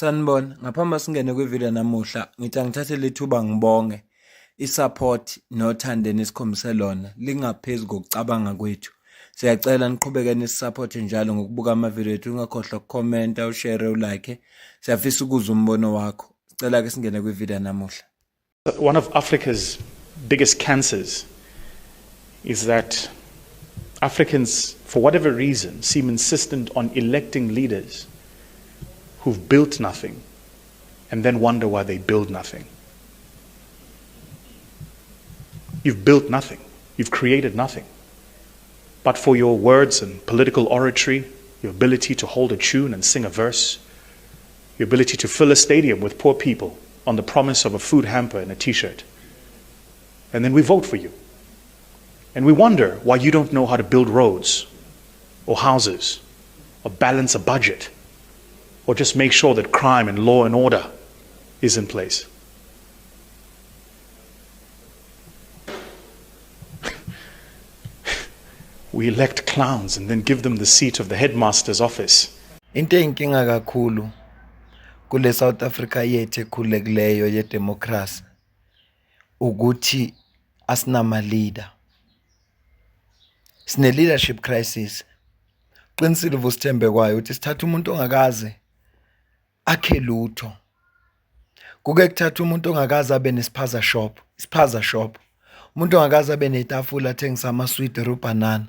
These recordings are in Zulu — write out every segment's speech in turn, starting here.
Sanibona, ngaphambi singene kwivideo namuhla, ngithi angithathe lethuba ngibonge i-support nothando enikhombise lona lingaphezu kokucabanga kwethu. Siyacela niqhubeke nisupporte njalo ngokubuka amavideo ethu, ungakhohlwa ukukhomenta, ushare, ulike. Siyafisa ukuzwa umbono wakho. Sicela ke singene kwivideo namuhla. One of Africa's biggest cancers is that Africans, for whatever reason, seem insistent on electing leaders who've built nothing and then wonder why they build nothing. You've built nothing. You've created nothing. But for your words and political oratory, your ability to hold a tune and sing a verse, your ability to fill a stadium with poor people on the promise of a food hamper and a t-shirt. And then we vote for you. And we wonder why you don't know how to build roads or houses or balance a budget or just make sure that crime and law and order is in place. We elect clowns and then give them the seat of the headmaster's office. Into eyinkinga kakhulu kule South Africa yethu ekhululekileyo yedemocracy ukuthi asinama leader. Sine leadership crisis. Qinisile Vusthembe kwayo ukuthi sithatha umuntu ongakaze akhe lutho. Kuke kuthatha umuntu ongakaze abe nesiphaza shop. Umuntu ongakaze abe netafula athengisa ama-sweet banana.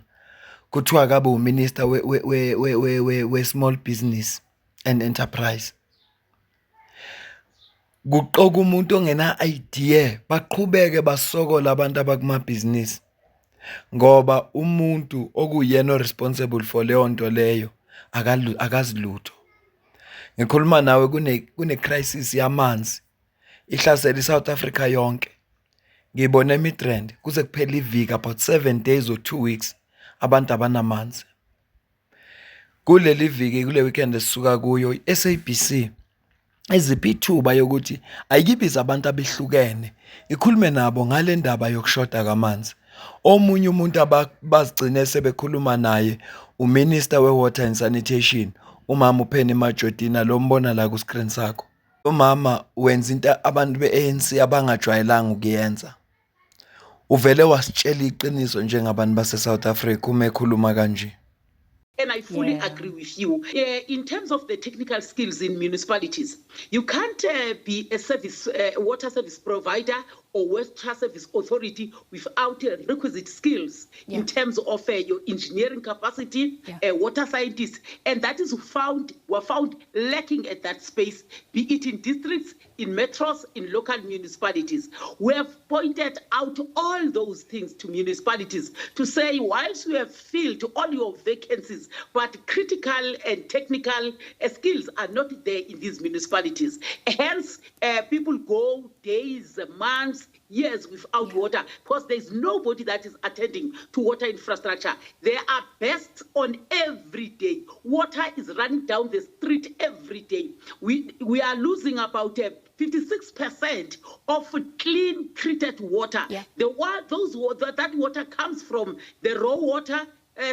Kuthiwa kabe uminister we small business and enterprise. Kuqoka umuntu ongena idea baqhubeke basokola abantu abakuma-business. Ngoba umuntu okuyena responsible for leyo nto leyo akazilutho. Ngikhuluma nawe kune crisis yamanzi ihlasela iSouth Africa yonke. Ngibona emitrend kuze kuphela iviki about 7 days or 2 weeks abantu abanamanzi. Kuleli viki kule weekend esisuka kuyo SABC eziphi ithuba yokuthi ayibiza abantu abehlukene ikhulume nabo ngale ndaba yokushoda kwamanzi. Omunye umuntu abazigcine sebekhuluma naye uMinister weWater and Sanitation umama uPenny Majortina lo mbona la ku screen sakho. Umama wenza into abantu beANC abangajwayelanga ukuyenza. Uvele wasitshela iqiniso njengabantu base South Africa uma ekhuluma kanje. And I fully agree with you. In terms of the technical skills in municipalities, you can't be a water service provider or water service authority without requisite skills in terms of your engineering capacity, water scientists, and that is were found lacking at that space, be it in districts, in metros, in local municipalities. We have pointed out all those things to municipalities to say, whilst we have filled all your vacancies, but critical and technical skills are not there in these municipalities. Hence, people go days, months, years without water because there's nobody that is attending to water infrastructure. They are best on every day. Water is running down the street every day. We are losing about 56% of clean treated water. That water comes from the raw water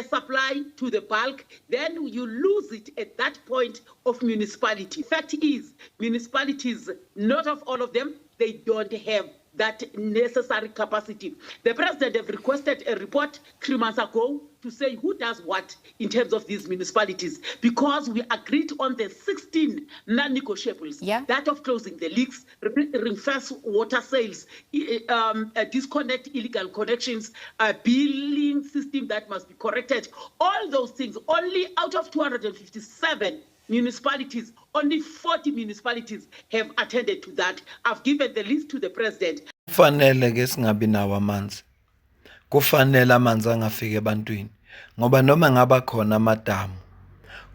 supply to the bulk, then you lose it at that point of municipality. Fact is, municipalities, not of all of them, they don't have that necessary capacity. The president have requested a report 3 months ago to say who does what in terms of these municipalities, because we agreed on the 16 non-negotiables, that of closing the leaks, ring-fence water sales, disconnect illegal connections, a billing system that must be corrected, all those things. Only out of 257 municipalities, only 40 municipalities have attended to that. I've given the list to the president. Kufanele ke singabi nawo amanzi. Kufanele amanzi angafike ebantwini ngoba noma ngaba khona amadamu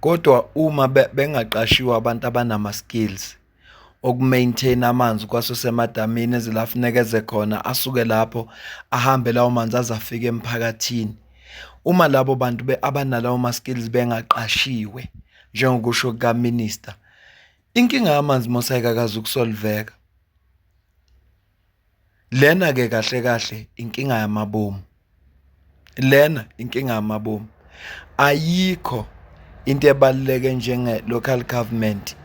kodwa uma bengaqashiwa abantu abanama skills okumaintain amanzi kwaso semadamini ezilafunekeze khona asuke lapho ahambe lawo manzi azafika emphakathini. Uma labo bantu abanalawo ma skills bengaqashiwe njengokusho ka minister, inkinga yamanzi mosayika kazi ukusolveka. Lena ke kahle inkinga yamabomu. Ayikho into ebaluleke njenge local government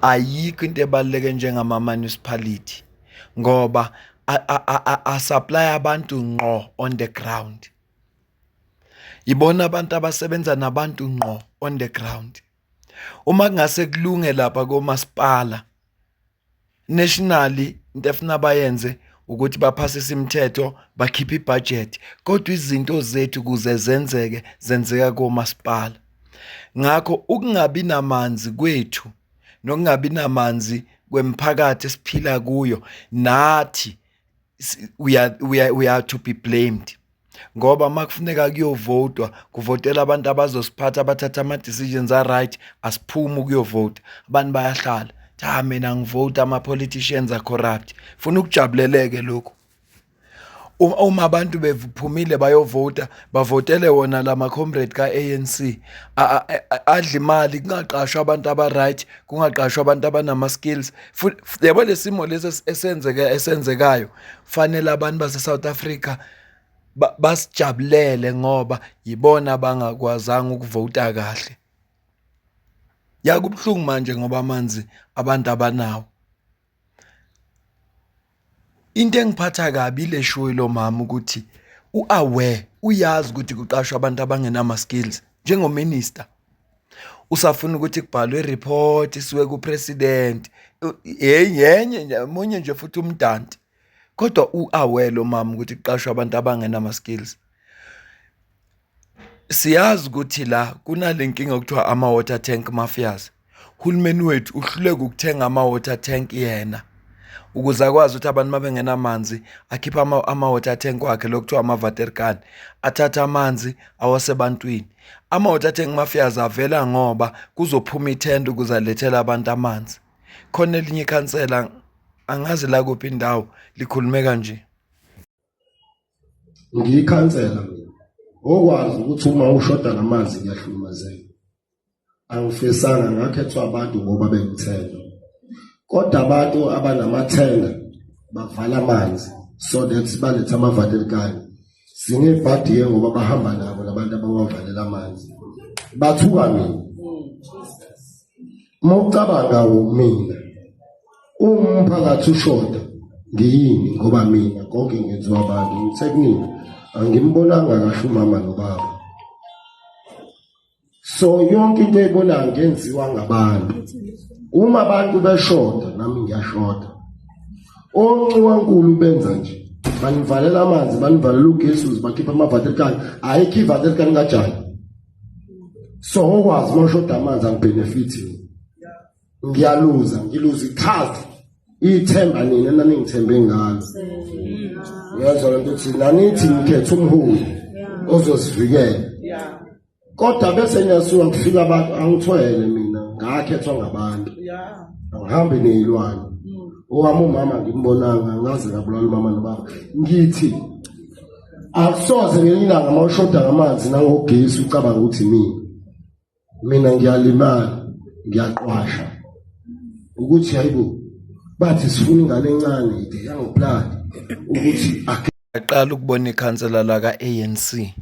ayikho into ebaluleke njengama municipality ngoba supply abantu ngqo on the ground. Ibona abantu abasebenza nabantu ngqo on the ground. Uma kungase kulunge lapha komasipala nationally into efuna bayenze ukuthi baphasise imithetho bakhiphe ibudget, kodwa izinto zethu kuze zenzeka komasipala. Ngakho ukungabi namanzi kwethu nokungabi namanzi kwemphakathi esiphila kuyo nathi we are to be blamed. Ngoba makufuneka kuyovotwa kuvotela abantu abazosiphatha abathatha ama decisions are right, asiphuma ukuyovota abantu bayahlala mina ngivota ama politicians are corrupt. Funa ukujabuleleke lokho. Uma abantu bephumile bayovota bavotele wona lama comrade ka ANC adla imali, kungaqashwa abantu aba right, kungaqashwa abantu abanama skills. Yabo lesimo lesi esenzekayo fanele abantu base South Africa basijabulele ngoba yibona bangakwazanga ukuvota kahle. Yakubhlungu manje ngoba amanzi abantu abanawo. Into engiphatha kabi le show lo mama ukuthi uaware, uyazi ukuthi kuqashwa abantu abangenama skills. Njengominister usafuna ukuthi kubhalwe ireport isiwe kupresident, yenye munye nje futhi umdanti, kodwa uaware lo mama ukuthi kuqashwa abantu abangenama skills. Siyazi ukuthi la kunalenkinga okuthiwa ama water tank mafias. Hulumeni wethu uhluleka ukuthenga ama water tank yena ukuze akwazi ukuthi abantu mabengena amanzi akhipha ama water tank wakhe lokuthiwa ama waterkan, athatha amanzi awasebantwini. Ama water tank mafias avela ngoba kuzophuma ithenda ukuze alethele abantu amanzi. Khona elinye ikhansela angazi la kuphi indawo likhulume kanje. Ngiyikhansela mina okwazi ukuthi uma ushoda ngamanzi ngiyahlukumezeka. Angifisanga ngakhethwa abantu ngoba bengithenda, kodwa abantu abanamathenda bavala amanzi so that baletha amavadelkani. Singebhadiye ngoba bahamba nabo labantu abawavalela amanzi bathuka mina. Mawucabanga mina umphakathi ushoda ngiyini ngoba mina konke ngenziwa abantu ngithe angimbonanga kahle umama nobaba. So yonke into ebona ngenziwa ngabantu. Uma abantu beshoda nami ngiyashoda. Onxiwankulu benza nje banivalela amanzi, banivalela ugesi ukuze bakhiphe amavadelkani. Ayikho ivadelkani kanjani. So okwazi mashoda amanzi angibenefithi. Ngiluza ichaza ithemba nina naningithembe ngalo. Ngiyazwa lento ukuthi nanithi ngikhetha umholi ozosivikela. Kodwa bese ngiyasuka ngifika abantu angithwele mina ngakhethwa ngabantu. Angihambe nezilwane. Owami umama ngimbonanga ngaze ngabulala umama nobaba. Ngithi akusoze ngelilanga mawushoda ngamanzi nangogesi ucabanga ukuthi mina ngiyalimala, ngiyaqwasha ukuthi hayibo bathi sifuna ingane encane ide yangoplani ukuthi Ngiyaqala ukubona ikhansela la ka ANC.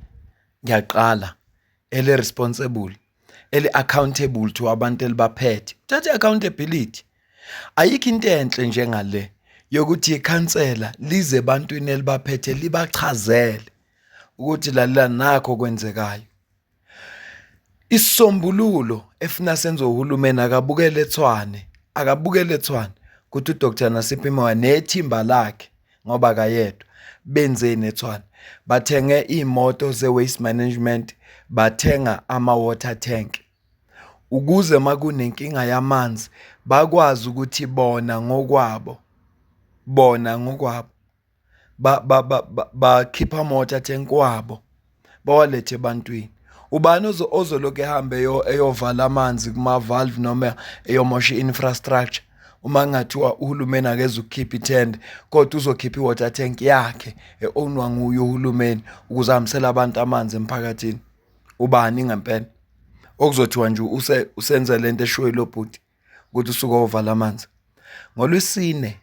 Ngiyaqala ele responsible, ele accountable to abantu elibaphethe. Thatha accountability. Ayikho into enhle njengale yokuthi ikhansela lize ebantwini elibaphethe libachazele ukuthi lalela nakho kwenzekayo. Isombululo efuna senze uhulumeni akabukele ethwane ukuthi uDr Nasipho Moyo nethimba lakhe ngoba kayedwa benzeni ethwane. Bathenge imoto ze-waste management, bathenga ama-water tank. Ukuze makunenkinga yamanzi bakwazi ukuthi bona ngokwabo bakhipha ama-water tank wabo bawalethe ebantwini. Ubani ozoloke ehambe eyovala amanzi kuma-valve noma eyomosha infrastructure uma ngathiwa uhulumeni akeze ukukhipha ithenda kodwa uzokhipha i-water tank yakhe ownwa nguye uhulumeni ukuze ahambisele abantu amanzi emphakathini? Ubani ngempela okuzothiwa nje usenza lento eshoyo lo bhuti ukuthi usuke ovala amanzi? NgoLwesine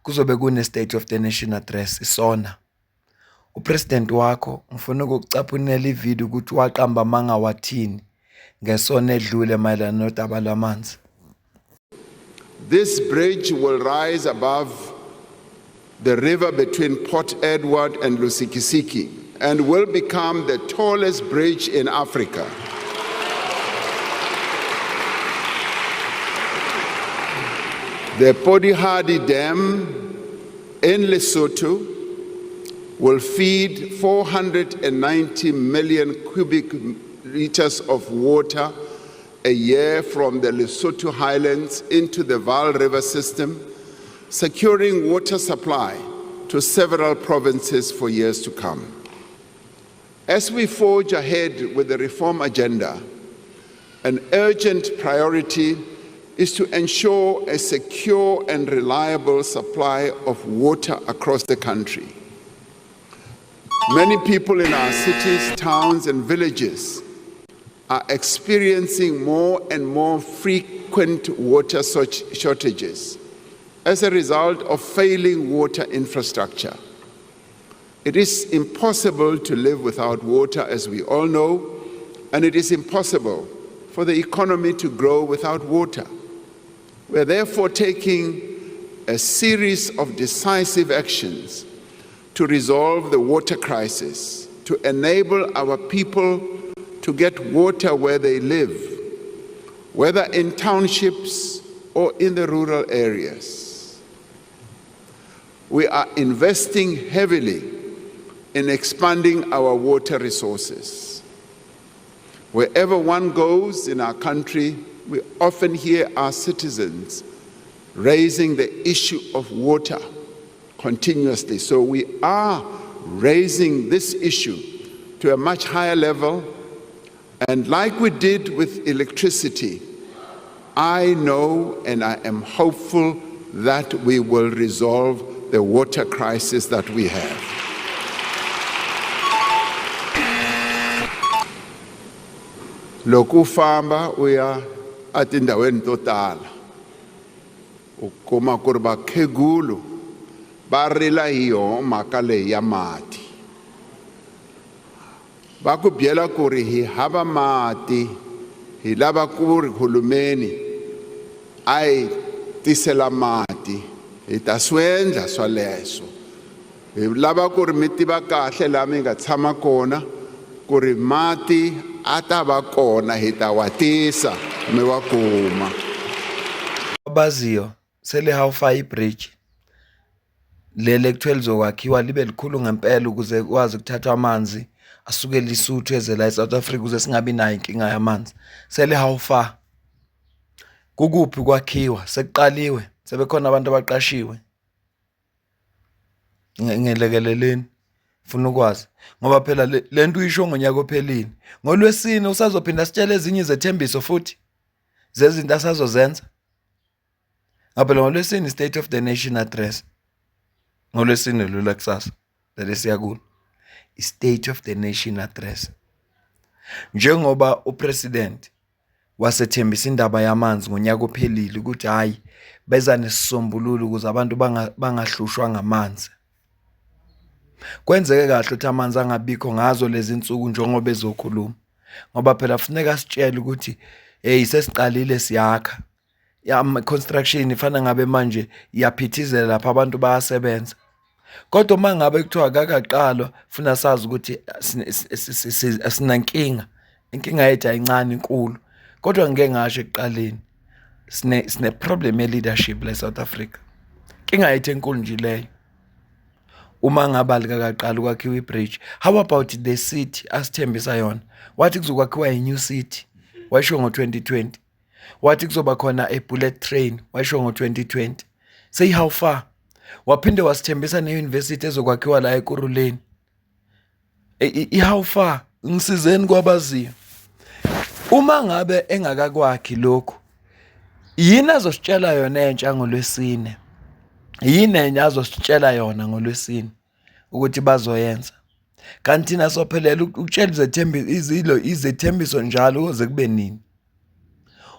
kuzobe kune State of the Nation address isona. Upresident wakho ngifuna ukucaphunela ivideo ukuthi waqamba amanga wathini ngesona edlule mayelana nodaba lwamanzi. This bridge will rise above the river between Port Edward and Lusikisiki and will become the tallest bridge in Africa. The Podihadi Dam in Lesotho will feed 490 million cubic liters of water a year from the Lesotho highlands into the Vaal River system, securing water supply to several provinces for years to come. As we forge ahead with the reform agenda, an urgent priority is to ensure a secure and reliable supply of water across the country. Many people in our cities, towns, and villages are experiencing more and more frequent water shortages as a result of failing water infrastructure. It is impossible to live without water, as we all know, and it is impossible for the economy to grow without water. We are therefore taking a series of decisive actions to resolve the water crisis, to enable our people to get water where they live, whether in townships or in the rural areas. We are investing heavily in expanding our water resources. Wherever one goes in our country, we often hear our citizens raising the issue of water continuously. So we are raising this issue to a much higher level. And like we did with electricity, I know and I am hopeful that we will resolve the water crisis that we have. Loko famba uya atindaweni to tala ukuma ku ri vakhegulu va rila hi yoho mhaka leyi ya mati, va ku byela ku ri hi hava mati, hi lava ku ri hulumeni a hi tisela mati, hi ta swi endla swaleswo. Hi lava ku ri mi tiva kahle laha mi nga tshama kona ku ri mati a ta va kona, hi ta wa tisa mi wa kuma. Abaziyo sele hawufa ibridge lele kuthiwa lizokwakhiwa libe likhulu ngempela ukuze kwazi ukuthatha amanzi asuke eLesotho eze la eSouth Africa ukuze singabi nayo inkinga yamanzi. Sele hawufa kukuphi kwakhiwa, sekuqaliwe, sebekhona abantu abaqashiwe. Ngelekeleleni funa ukwazi ngoba phela lento uyisho ngonyaka ophelini, ngoLwesine usazophinda sitshele ezinye izethembiso futhi zezinto asazozenza. Ngaphela ngoLwesine State of the Nation address, ngoLwesine lula kusasa leli siyakulo i-State of the Nation address. Njengoba upresident wasethembisa indaba yamanzi ngonyaka ophelile ukuthi hayi beza nesisombululo ukuze abantu bangahlushwa ngamanzi. Kwenzeke kahle ukuthi amanzi angabikho ngazo lezi insuku njengoba ezokhuluma, ngoba phela kufuneka sitshele ukuthi hey sesiqalile siyakha construction ifana ngabe manje iyaphithizela lapha abantu bayasebenza. Kodwa mangabe kuthiwa akaqalwa funa sazi ukuthi asinankinga, inkinga yethu ayincane inkulu, kodwa ngeke ngasho ekuqaleni sine problem ye leadership la South Africa. Inkinga yethu enkulu nje leyo. Uma ngaba likaqala ukwakhiwa ibridge, how about the city asithembisa yona? Wathi kuzokwakhiwa a new city, washo ngo2020. Wathi kuzoba khona a bullet train, washo ngo2020. Say how far? Waphinde wasithembisa neuniversity ezokwakhiwa la eKuruleni. How far? Ngisizeni kwabaziyo. Uma ngabe engakakwakhi lokho, yini azositshela yona entsha ngoLwesine? Yini enye azositshela yona ngoLwesine ukuthi bazoyenza? Kanti nasophelela ukutshela izethembiso njalo ukuze kube nini?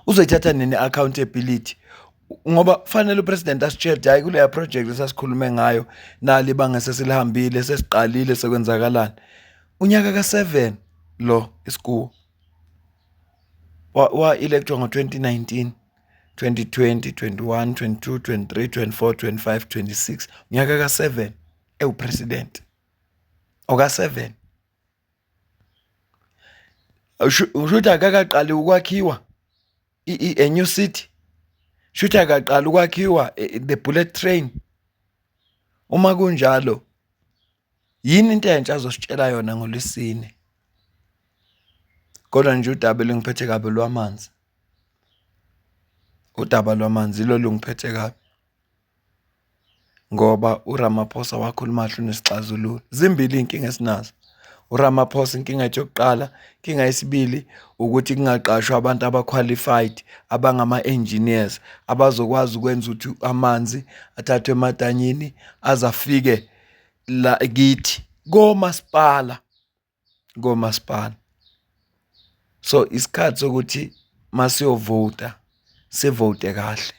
Uzoyithatha nini accountability? Ngoba fanele upresident asitshele hayi kule project esasikhulume ngayo nali bangase silihambile sesiqalile sekwenzakalana. Unyaka ka7 lo isikuwo wa electwa ngo2019 2020, 21, 22, 23, 24, 25, 26. Unyaka ka-7 ewupresident. Oka-7. Ushuthi akakaqali ukwakhiwa a new city. Shuthi akaqali ukwakhiwa the bullet train. Uma kunjalo, yini into entsha azositshela yona ngoLwesine? Kodwa nje udaba lungiphethe kabi lwamanzi. Udaba lwamanzi lo lungiphethe kabi. Ngoba uRamaphosa wakhuluma kahle unesixazululo. Zimbili inkinga esinazo. uRamaphosa inkinga yokuqala, inkinga yesibili ukuthi kungaqashwa abantu abaqualified, abangama-engineers abazokwazi ukwenza ukuthi amanzi athathwe emadanyini azafike la kithi komasipala. So isikhathi sokuthi masiyovota sivote kahle.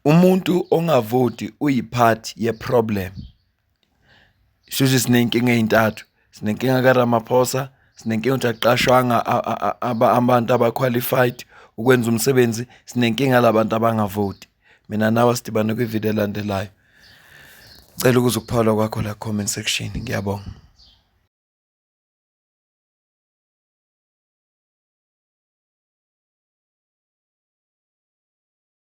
Umuntu ongavoti uyiphathi yeproblem. Shuthi sinenkinga ezintathu. Sinenkinga kaRamaphosa, sinenkinga ukuthi aqashwanga abantu abaqualified ukwenza umsebenzi, sinenkinga labantu abangavoti. Mina nawe sidibane kwivideo elandelayo. Cela ukuze ukuphawula kwakho la comment section. Ngiyabonga.